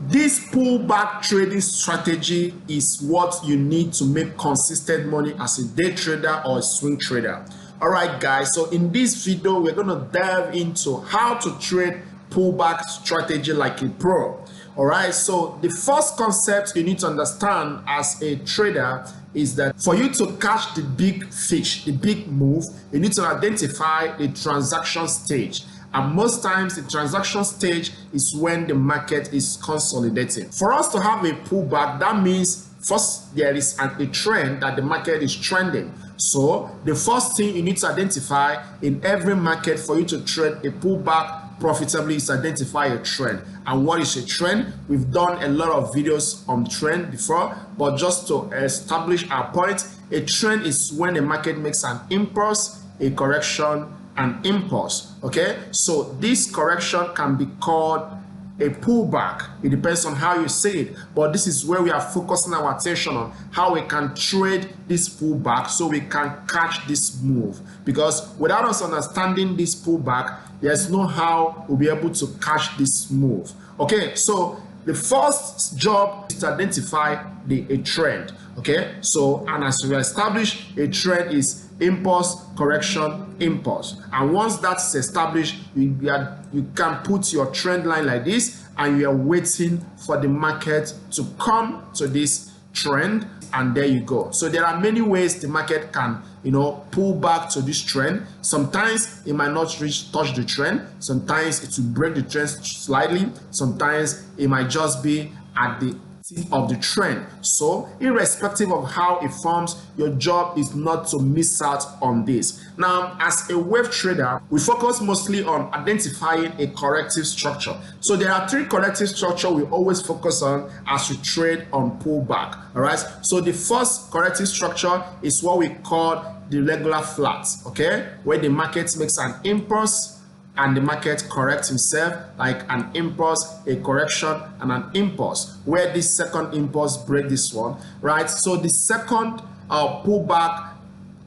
This pullback trading strategy is what you need to make consistent money as a day trader or a swing trader. All right, guys, so in this video, we're going to dive into how to trade pullback strategy like a pro. All right, so the first concept you need to understand as a trader is that for you to catch the big fish, the big move, you need to identify the transaction stage. And most times the transaction stage is when the market is consolidating. For us to have a pullback, that means first there is a trend that the market is trending. So the first thing you need to identify in every market for you to trade a pullback profitably is identify a trend. And what is a trend? We've done a lot of videos on trend before, but just to establish our point, a trend is when the market makes an impulse, a correction, an impulse. Okay, so this correction can be called a pullback. It depends on how you say it, but this is where we are focusing our attention on how we can trade this pullback so we can catch this move, because without us understanding this pullback, there's no how we'll be able to catch this move. Okay, so the first job is to identify a trend. Okay, so and as we establish, a trend is impulse, correction, impulse. And once that's established, you can put your trend line like this, and you are waiting for the market to come to this trend, and there you go. So there are many ways the market can, pull back to this trend. Sometimes it might not touch the trend. Sometimes it will break the trend slightly. Sometimes it might just be at the tip of the trend. So irrespective of how it forms, your job is not to miss out on this. Now, as a wave trader, we focus mostly on identifying a corrective structure. So there are three corrective structures we always focus on as we trade on pullback. All right, so the first corrective structure is what we call the regular flat, okay, where the market makes an impulse and the market corrects himself, like an impulse, a correction, and an impulse, where this second impulse break this one, right? So the second pullback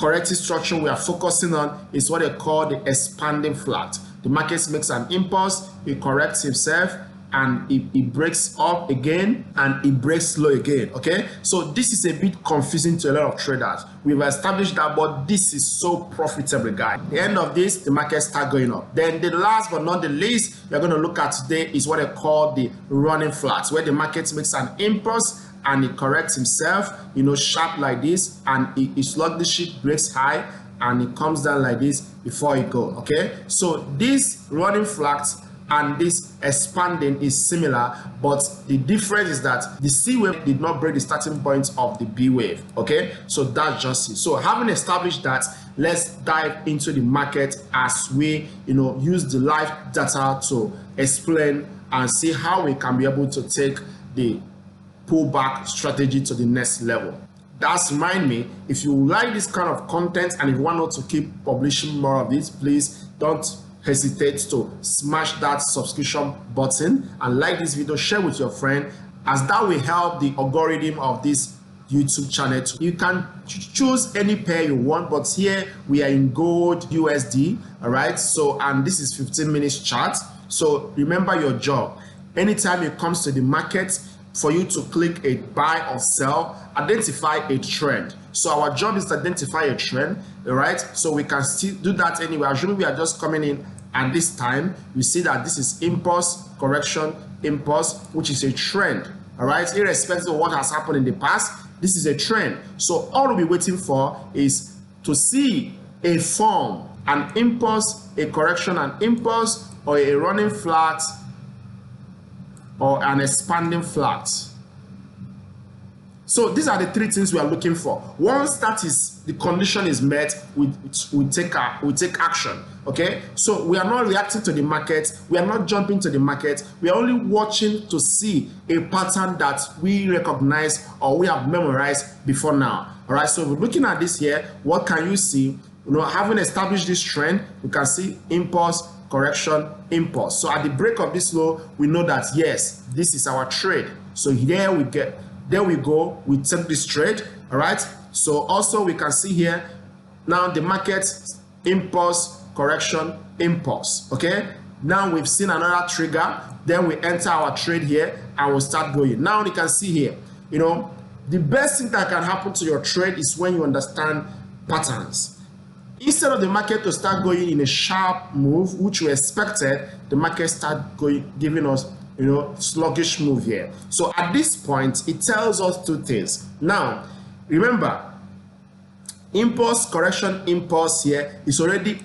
corrective structure we are focusing on is what they call the expanding flat. The market makes an impulse, it corrects himself, and it breaks up again, and it breaks low again. Okay, so this is a bit confusing to a lot of traders. We've established that, but this is so profitable, guys. At the end of this, the market start going up. Then the last but not the least we're going to look at today is what they call the running flats, where the market makes an impulse and it corrects himself, sharp like this, and it sluggishly breaks high and it comes down like this before it goes. Okay, so this running flats and this expanding is similar, but the difference is that the C wave did not break the starting point of the B wave. Okay, so that's just it. So having established that, let's dive into the market as we use the live data to explain and see how we can be able to take the pullback strategy to the next level. That's remind me, if you like this kind of content and if you want to keep publishing more of this, please don't hesitate to smash that subscription button and like this video, share with your friend, as that will help the algorithm of this YouTube channel. You can choose any pair you want, but here we are in gold USD. All right, so and this is 15 minutes chart. So remember your job. Anytime it comes to the market, for you to click a buy or sell, identify a trend. So our job is to identify a trend, all right? So we can still do that anyway. Assuming we are just coming in, and this time we see that this is impulse, correction, impulse, which is a trend, all right? Irrespective of what has happened in the past, this is a trend. So all we'll be waiting for is to see a form, an impulse, a correction, an impulse, or a running flat, or an expanding flat. So these are the three things we are looking for. Once that is the condition is met, we take action. Okay, so we are not reacting to the market, we are not jumping to the market, we are only watching to see a pattern that we recognize or we have memorized before now. All right, so we're looking at this here. What can you see? Having established this trend, we can see impulse, correction, impulse. So at the break of this low, we know that yes, this is our trade. So here we get, there we go, we take this trade. All right, so also we can see here now the market impulse, correction, impulse. Okay, Now we've seen another trigger, then we enter our trade here and we'll start going. Now you can see here, you know, the best thing that can happen to your trade is when you understand patterns. Instead of the market to start going in a sharp move, which we expected, the market start going, giving us, you know, sluggish move here. So at this point, it tells us two things. Now, remember, impulse, correction, impulse here is already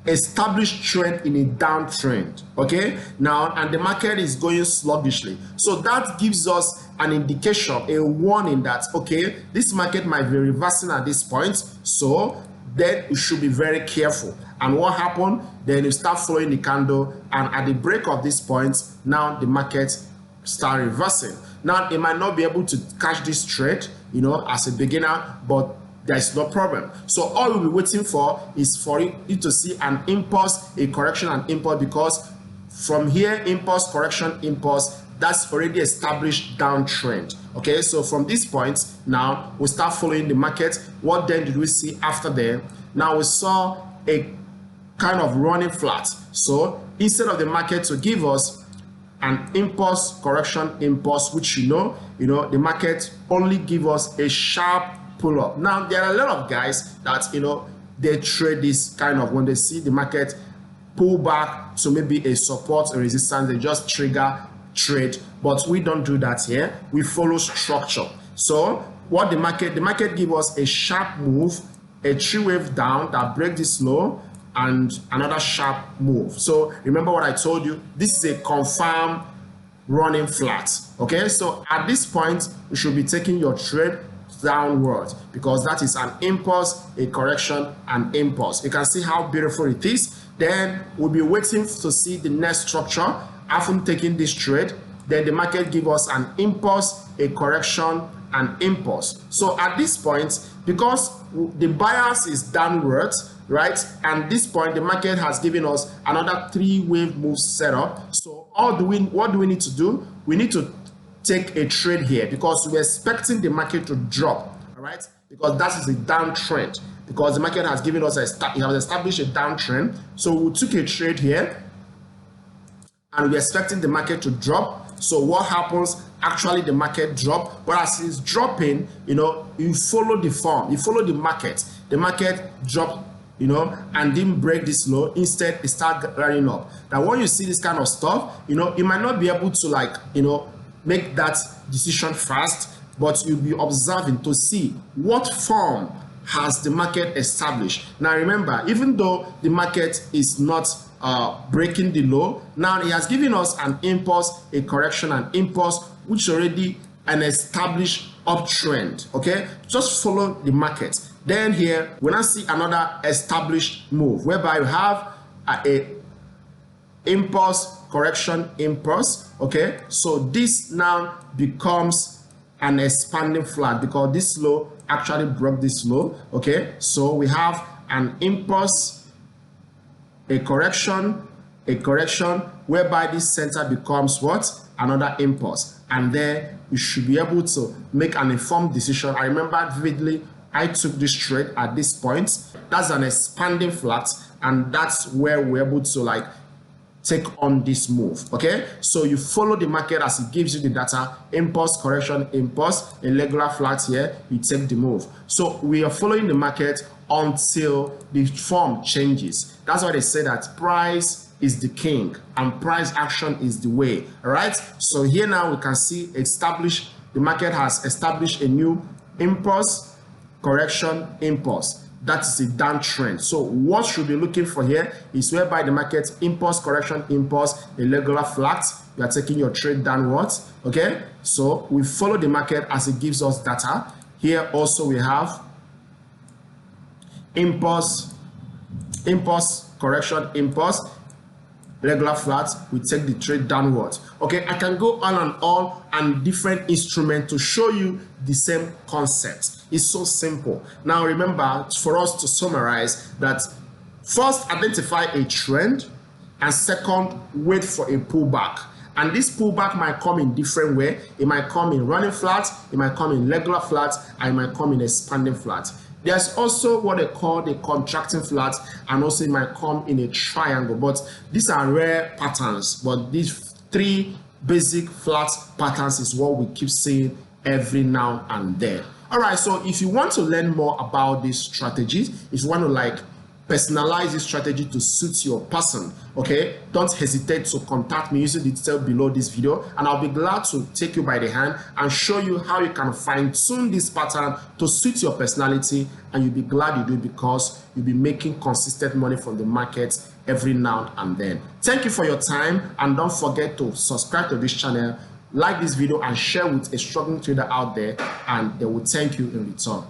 established trend in a downtrend. Okay, now, and the market is going sluggishly. So that gives us an indication, a warning that, okay, this market might be reversing at this point. So then you should be very careful. And what happened? Then you start following the candle, and at the break of this point, now the market start reversing. Now it might not be able to catch this trade, you know, as a beginner, but there's no problem. So all we'll be waiting for is for you to see an impulse, a correction, and impulse, because from here, impulse, correction, impulse, that's already established downtrend. Okay, so from this point, now we start following the market. What then did we see after there? Now we saw a kind of running flat. So instead of the market to give us an impulse, correction, impulse, which you know, the market only give us a sharp pull up. Now there are a lot of guys that, you know, they trade this kind of, when they see the market pull back to maybe a support or resistance, they just trigger trade. But we don't do that here. We follow structure. So what the market give us a sharp move, a three-wave down that break this low, and another sharp move. So remember what I told you, this is a confirmed running flat. Okay, so at this point you should be taking your trade downward, because that is an impulse, a correction, and impulse. You can see how beautiful it is. Then we'll be waiting to see the next structure. After taking this trade, then the market give us an impulse, a correction, and impulse. So at this point, because the bias is downwards, right, and this point the market has given us another three-wave move setup. So what do we need to do? We need to take a trade here, because we're expecting the market to drop, all right, because that is a downtrend, because the market has given us it has established a downtrend. So we took a trade here and we're expecting the market to drop. So what happens? Actually the market drop, but as it's dropping, you know, you follow the form, you follow the market drop, you know, and didn't break this low. Instead it start running up. Now when you see this kind of stuff, you know, you might not be able to, like, you know, make that decision fast, but you'll be observing to see what form has the market established. Now remember, even though the market is not breaking the low, now it has given us an impulse, a correction, and impulse, which already an established uptrend. Okay, just follow the market. Then here we now see another established move, whereby you have a impulse, correction, impulse. Okay, so this now becomes an expanding flat, because this low actually broke this low. Okay, so we have an impulse, a correction, whereby this center becomes what? Another impulse. And then you should be able to make an informed decision. I remember vividly, I took this trade at this point. That's an expanding flat, and that's where we're able to, like, take on this move. Okay, so you follow the market as it gives you the data: impulse, correction, impulse, a regular flat here, you take the move. So we are following the market until the form changes. That's why they say that price is the king and price action is the way. All right, so here now we can see the market has established a new impulse, correction, impulse. That is a downtrend. So what should be looking for here is whereby the market impulse, correction, impulse, a regular flat, you are taking your trade downwards. Okay, so we follow the market as it gives us data. Here also we have impulse, correction, impulse, regular flat, we take the trade downwards. Okay, I can go on and different instruments to show you the same concept. It's so simple. Now remember, for us to summarize, that first identify a trend, and second, wait for a pullback. And this pullback might come in different way. It might come in running flat, it might come in regular flat, and it might come in expanding flat. There's also what they call the contracting flat, and also it might come in a triangle, but these are rare patterns. But these three basic flat patterns is what we keep seeing every now and then. All right, so if you want to learn more about these strategies, if you want to like personalize this strategy to suit your person, okay, don't hesitate to contact me using the detail below this video, and I'll be glad to take you by the hand and show you how you can fine-tune this pattern to suit your personality, and you'll be glad you do, because you'll be making consistent money from the market every now and then. Thank you for your time, and don't forget to subscribe to this channel, like this video, and share with a struggling trader out there, and they will thank you in return.